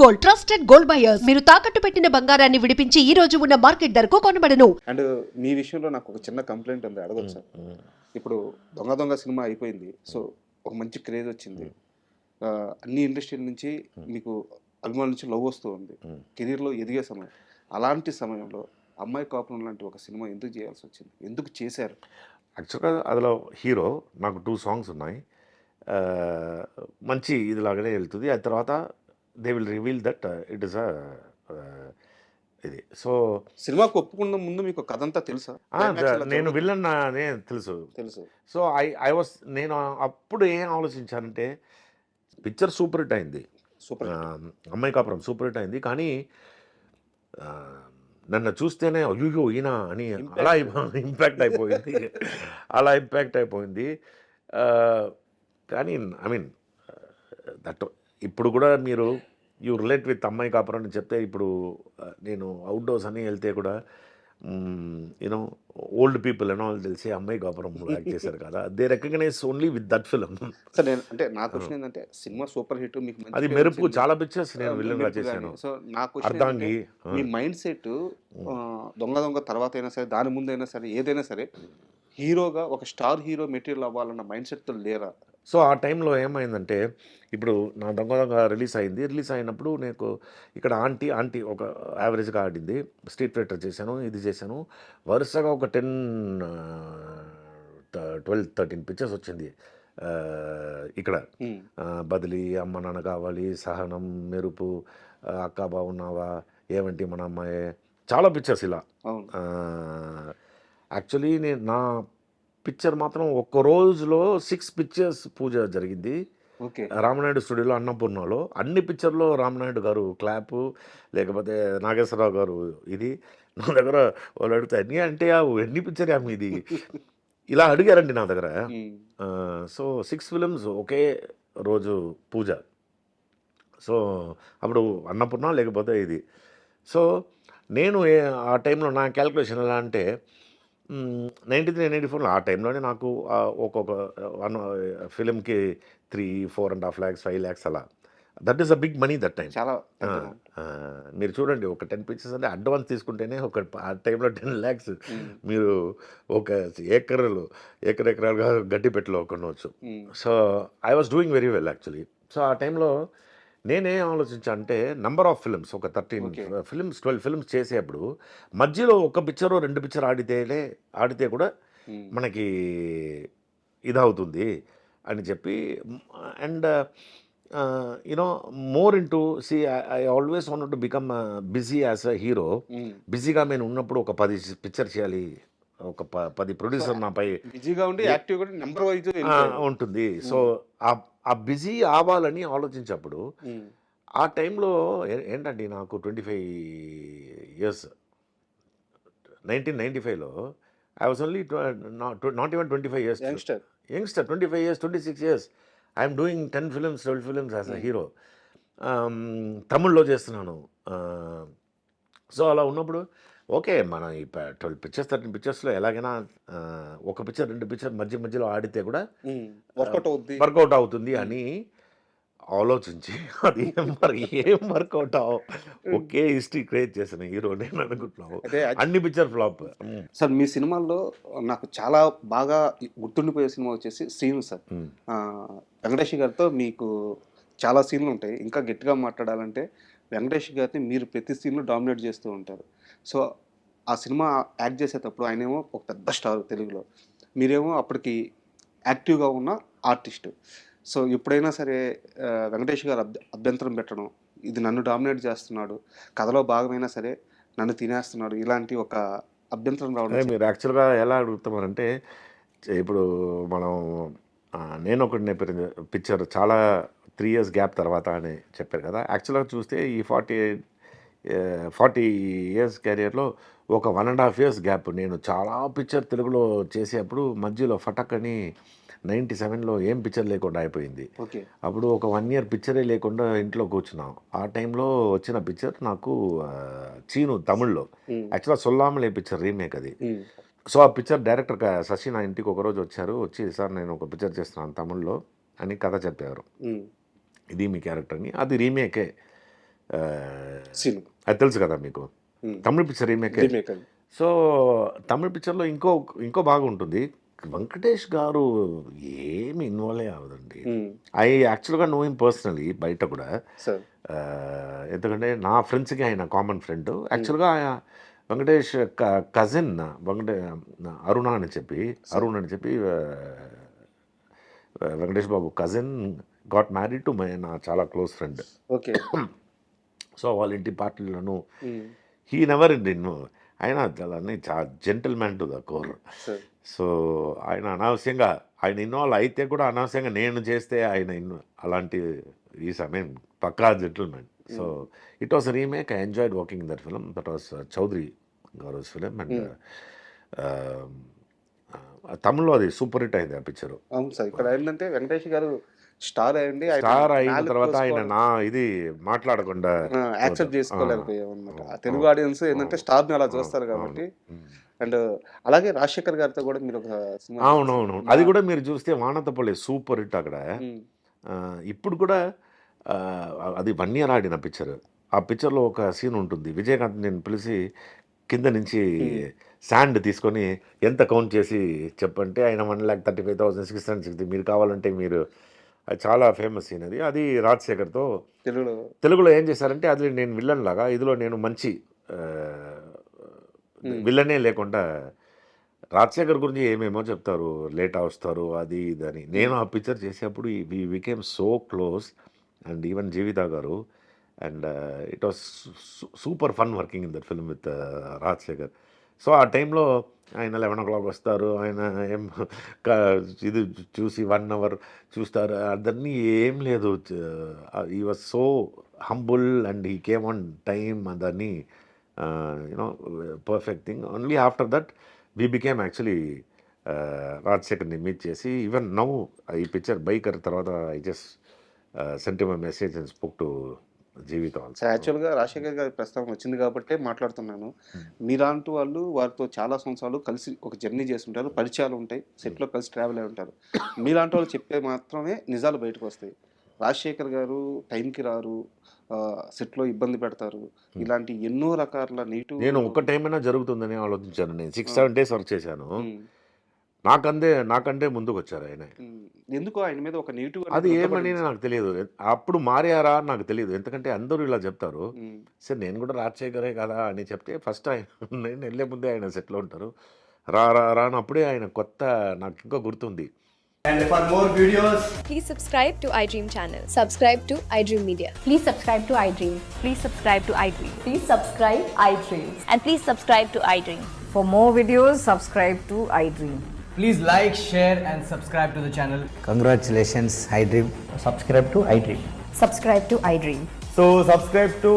Gold, trusted gold buyers. మీరు తాకట్టు పెట్టిన బంగారాన్ని విడిపించి ఈ రోజు ఉన్న మార్కెట్ ధరకు కొనబడను. అండ్ మీ విషయంలో నాకు ఒక చిన్న కంప్లైంట్ ఉంది, అడగొచ్చు సార్. ఇప్పుడు దొంగ దొంగ సినిమా అయిపోయింది, సో ఒక మంచి క్రేజ్ వచ్చింది, అన్ని ఇండస్ట్రీల నుంచి మీకు అభిమానుల నుంచి లవ్ వస్తూ ఉంది, కెరీర్లో ఎదిగే సమయం. అలాంటి సమయంలో అమ్మాయి కాపురం లాంటి ఒక సినిమా ఎందుకు చేయాల్సి వచ్చింది, ఎందుకు చేశారు? యాక్చువల్గా అందులో హీరో నాకు 2 సాంగ్స్ ఉన్నాయి. మంచి ఇదిలాగానే వెళ్తుంది. ఆ తర్వాత they will reveal that it is ఇది. సో సినిమాకు ఒప్పుకున్న ముందు మీకు కథ అంతా తెలుసా? నేను విలన్ అనే తెలుసు. సో నేను అప్పుడు ఏం ఆలోచించానంటే, పిక్చర్ సూపర్ హిట్ అయింది, అమ్మాయి కాపురం సూపర్ హిట్ అయింది. కానీ నన్ను చూస్తేనే అయ్యో ఈయన అని అలా ఇంపాక్ట్ అయిపోయింది. కానీ ఐ మీన్ దట్ ఇప్పుడు కూడా మీరు యూ రిలేట్ విత్ అమ్మాయి కాపురం అని చెప్తే, ఇప్పుడు నేను అవుట్డోర్స్ అని వెళ్తే కూడా యూనో ఓల్డ్ పీపుల్ అని వాళ్ళు తెలిసి అమ్మాయి కాపురం యాక్ట్ చేశారు కదా, they recognise only with that film. Sir అంటే నా క్వశ్చన్ ఏంటంటే, సినిమా సూపర్ హిట్, మీకు అది మెరుపు చాలా పిక్చర్స్ నేను విలన్గా చేశాను. సో నా అర్ధాంగి, మీ మైండ్ సెట్ దొంగ తర్వాత అయినా సరే, దాని ముందు అయినా సరే, ఏదైనా సరే హీరోగా ఒక స్టార్ హీరో మెటీరియల్ అవ్వాలన్న మైండ్ సెట్తో లేరా? సో ఆ టైంలో ఏమైందంటే, ఇప్పుడు నా దొంగ రిలీజ్ అయినప్పుడు నేను ఇక్కడ ఆంటీ ఒక యావరేజ్గా ఆడింది, స్ట్రీట్ ఫైటర్ చేశాను, ఇది చేశాను, వరుసగా ఒక 12-13 పిక్చర్స్ వచ్చింది ఇక్కడ. బదిలీ, అమ్మ నాన్న కావాలి, సహనం, మెరుపు, అక్క బాగున్నావా, ఏమంటి మన అమ్మాయి, చాలా పిక్చర్స్ ఇలా. యాక్చువల్లీ నా పిక్చర్ మాత్రం ఒక్క రోజులో 6 పిక్చర్స్ పూజ జరిగింది రామనాయుడు స్టూడియోలో, అన్నపూర్ణలో. అన్ని పిక్చర్లో రామనాయుడు గారు క్లాపు, లేకపోతే నాగేశ్వరరావు గారు ఇది. నా దగ్గర వాళ్ళు అడిగితే అన్నీ అంటే ఎన్ని పిక్చర్ ఇది ఇలా అడిగారండి నా దగ్గర. సో 6 ఫిలిమ్స్ ఒకే రోజు పూజ. సో అప్పుడు అన్నపూర్ణ లేకపోతే ఇది. సో నేను ఆ టైంలో నా క్యాల్కులేషన్ ఎలా అంటే, 93-94 ఆ టైంలోనే నాకు ఒక్కొక్క ఫిలింకి 3-4.5 lakhs 5 lakhs అలా. That is a big money that time. చాలా మీరు చూడండి, ఒక 10 పిక్చర్స్ అంటే అడ్వాన్స్ తీసుకుంటేనే ఆ టైంలో 10 lakhs మీరు ఒక ఎకరాలుగా గడ్డిపెట్టలో కొనవచ్చు. So I was doing very well actually. So ఆ టైంలో నేనేం ఆలోచించా అంటే, నంబర్ ఆఫ్ ఫిల్మ్స్ ఒక 13 ఫిల్మ్స్ 12 ఫిల్మ్స్ చేసేప్పుడు మధ్యలో ఒక పిక్చర్ 2 పిక్చర్ ఆడితే కూడా మనకి ఇదవుతుంది అని చెప్పి. And you know more into I always want to become busy as a hero. బిజీగా నేను ఉన్నప్పుడు ఒక 10 పిక్చర్ చేయాలి, ఒక 10 ప్రొడ్యూసర్ నాపై బిజీగా ఉండి యాక్టివ్గా నెంబర్ వైజ్ ఉంటుంది. సో ఆ బిజీ అవ్వాలని ఆలోచించినప్పుడు ఆ టైంలో ఏంటంటే, నాకు 25 years 1995లో I was only not even 25 years youngster 25 years 26 years I'm doing 10 films 12 films as a hero. తమిళ్లో చేస్తున్నాను. సో అలా ఉన్నప్పుడు ఓకే, మనం ఈ 12 పిక్చర్స్ 13 పిక్చర్స్లో ఎలాగైనా ఒక పిక్చర్ 2 పిక్చర్ మధ్యలో ఆడితే కూడా వర్కౌట్ అవుతుంది అని ఆలోచించి, అది మరి ఏం వర్కౌట్ ఒకే హిస్టరీ క్రియేట్ చేసిన హీరో నేను అనుకుంటున్నావు. అన్ని పిక్చర్ ఫ్లాప్. సార్ మీ సినిమాల్లో నాకు చాలా బాగా గుర్తుండిపోయే సినిమా వచ్చేసి శ్రీను సార్. వెంకటేష్ గారితో మీకు చాలా సీన్లు ఉంటాయి. ఇంకా గట్టిగా మాట్లాడాలంటే వెంకటేష్ గారిని మీరు ప్రతి సీన్లో డామినేట్ చేస్తూ ఉంటారు. సో ఆ సినిమా యాక్ట్ చేసేటప్పుడు ఆయనేమో ఒక పెద్ద స్టార్ తెలుగులో, మీరేమో అప్పటికి యాక్టివ్గా ఉన్న ఆర్టిస్ట్. సో ఎప్పుడైనా సరే వెంకటేష్ గారు అభ్యంతరం పెట్టడం, ఇది నన్ను డామినేట్ చేస్తున్నాడు, కథలో భాగమైనా సరే నన్ను తినేస్తున్నాడు, ఇలాంటి ఒక అభ్యంతరం రావడం. మీరు యాక్చువల్గా ఎలా అడుగుతామనంటే, ఇప్పుడు మనం నేను ఒకటి పిక్చర్ చాలా 3 years గ్యాప్ తర్వాత అని చెప్పారు కదా. యాక్చువల్గా చూస్తే ఈ 40 years కెరియర్లో ఒక 1.5 years గ్యాప్. నేను చాలా పిక్చర్ తెలుగులో చేసేప్పుడు మధ్యలో ఫటక్ అని 97లో ఏం పిక్చర్ లేకుండా అయిపోయింది. అప్పుడు ఒక 1 year పిక్చరే లేకుండా ఇంట్లో కూర్చున్నాం. ఆ టైంలో వచ్చిన పిక్చర్ నాకు చీను తమిళ్లో. యాక్చువల్గా సొల్లామలే పిక్చర్ రీమేక్ అది. సో ఆ పిక్చర్ డైరెక్టర్ శశి నా ఇంటికి ఒకరోజు వచ్చి, సార్ నేను ఒక పిక్చర్ చేస్తున్నాను తమిళ్లో అని కథ చెప్పారు, ఇది మీ క్యారెక్టర్ అని. అది రీమేకే. సీన్ అది తెలుసు కదా మీకు, తమిళ పిక్చర్ రీమేక్. రీమేక్ అది. సో తమిళ పిక్చర్లో ఇంకో బాగా ఉంటుంది. వెంకటేష్ గారు ఏమి ఇన్వాల్వ్ అవ్వదండి. ఐ యాక్చువల్గా నో హిమ్ పర్సనలీ బయట కూడా. సార్ ఎందుకంటే నా ఫ్రెండ్స్కి ఆయన కామన్ ఫ్రెండ్. యాక్చువల్గా వెంకటేష్ కజిన్ అరుణ అని చెప్పి వెంకటేష్ బాబు కజిన్ గాట్ మ్యారీడ్ టు నా చాలా క్లోజ్ ఫ్రెండ్. ఓకే. సో వాళ్ళ ఇంటి పార్టీలను హీ నెవర్ ఆయన చాలా gentle man to the core. So ఆయన అనవసరంగా ఆయన ఇన్వాల్వ్ అయితే కూడా అనవసరంగా నేను చేస్తే ఆయన అలాంటి ఈ సమయం పక్కా gentlemen. So it was remake. I enjoyed working in that film. That was Chowdary గారుస్ ఫిలిం. అండ్ తమిళ్లో అది సూపర్ హిట్ అయింది ఆ పిక్చర్. అవును సార్. ఇక్కడ ఏంటంటే వెంకటేష్ గారు స్టార్ అయ్యండి. స్టార్ అయిన తర్వాత ఆయన నా ఇది మాట్లాడకుండా యాక్సెప్ట్ చేసుకోలేకపోయాం అనమాట. తెలుగు ఆడియన్స్ ఏంటంటే స్టార్ ని అలా చూస్తారు కాబట్టి. అండ్ అలాగే రాజశేఖర్ గారితో కూడా మీరు ఒక సినిమా. అవునవును, అది కూడా మీరు చూస్తే వానతపల్లి సూపర్ హిట్ అక్కడ. ఇప్పుడు కూడా అది 1 year ఆడిన పిక్చర్. ఆ పిక్చర్లో ఒక సీన్ ఉంటుంది. విజయకాంత్ నేను పిలిచి కింద నుంచి శాండ్ తీసుకొని ఎంత కౌంట్ చేసి చెప్పంటే ఆయన 1,35,660 మీరు కావాలంటే మీరు, అది చాలా ఫేమస్ సీన్ అది. అది రాజశేఖర్తో తెలుగులో ఏం చేశారంటే అది నేను విల్లన్ లాగా, ఇదిలో నేను మంచి విల్లనే లేకుండా రాజశేఖర్ గురించి ఏమేమో చెప్తారు, లేట్ వస్తారు అది ఇదని. నేను ఆ పిక్చర్ చేసేప్పుడు we became so close. And even Jeevitha garu. And it was super fun working in that film with Rajasekhar. So ఆ టైంలో ఆయన 11 o'clock వస్తారు. ఆయన ఏం ఇది చూసి 1 hour చూస్తారు, అదన్నీ ఏం లేదు. He was so humble and he came on time. అదని you know perfect thing. Only after that we became actually రాజశేఖర్ని మీట్ చేసి ఈవెన్ నౌ ఈ పిక్చర్ బైకర్ తర్వాత I just sent my message and spoke to Jeevitha. యాక్చువల్గా రాజశేఖర్ గారి ప్రస్తావన వచ్చింది కాబట్టి మాట్లాడుతున్నాను. మీలాంటి వాళ్ళు వారితో చాలా సంవత్సరాలు కలిసి ఒక జర్నీ చేసి ఉంటారు, పరిచయాలు ఉంటాయి, సెట్లో కలిసి ట్రావెల్ అయి ఉంటారు. మీలాంటి వాళ్ళు చెప్పే మాత్రమే నిజాలు బయటకు వస్తాయి. రాజశేఖర్ గారు టైంకి రారు, సెట్లో ఇబ్బంది పెడతారు, ఇలాంటి ఎన్నో రకాల నెగిటివ్. నేను ఒక టైం అయినా జరుగుతుందని ఆలోచించాను. నేను 6-7 days వర్క్ చేశాను. నాకంటే ముందుకు వచ్చారు ఆయన. ఎందుకు ఆయన మీద ఒక నెగిటివ్? అది ఏమని నాకు తెలియదు. అప్పుడు మారారా నాకు తెలియదు. ఎందుకంటే అందరూ ఇలా చెప్తారు. సరే నేను కూడా రాజశేఖరే కదా అని చెప్తే ఫస్ట్ ఆయన నేను వెళ్ళే ముందే ఆయన సెట్లో ఉంటారు. రానప్పుడే ఆయన కొత్త నాకు ఇంకా గుర్తుంది. And for more videos, please subscribe to iDream channel. Subscribe to iDream Media. Please subscribe to iDream. Please subscribe to iDream. Please subscribe iDream. And please subscribe to iDream. For more videos, subscribe to iDream. please like, share and subscribe to the channel. Congratulations, iDream. Subscribe to iDream. Subscribe to iDream. So subscribe to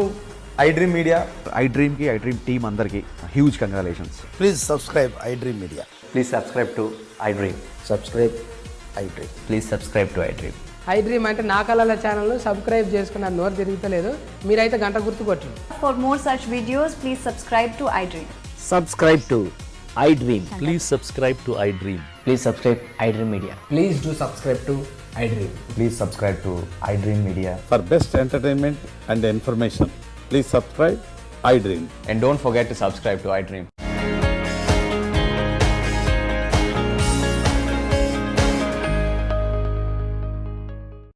iDream Media. iDream ki iDream team andarki huge congratulations. Please subscribe iDream Media. Please subscribe to iDream. Subscribe iDream. Please subscribe to iDream. iDream అంటే నా కళల ఛానల్ను subscribe చేసుకున్న నోరు తిరుగుతలేదు, మీరైతే గంట గుర్తు కొట్టండి. For more such videos, please subscribe to iDream. Subscribe to iDream. Please subscribe to iDream. Please subscribe iDream Media. Please do subscribe to iDream. Please subscribe to iDream Media. For best entertainment and information, please subscribe iDream. And don't forget to subscribe to iDream.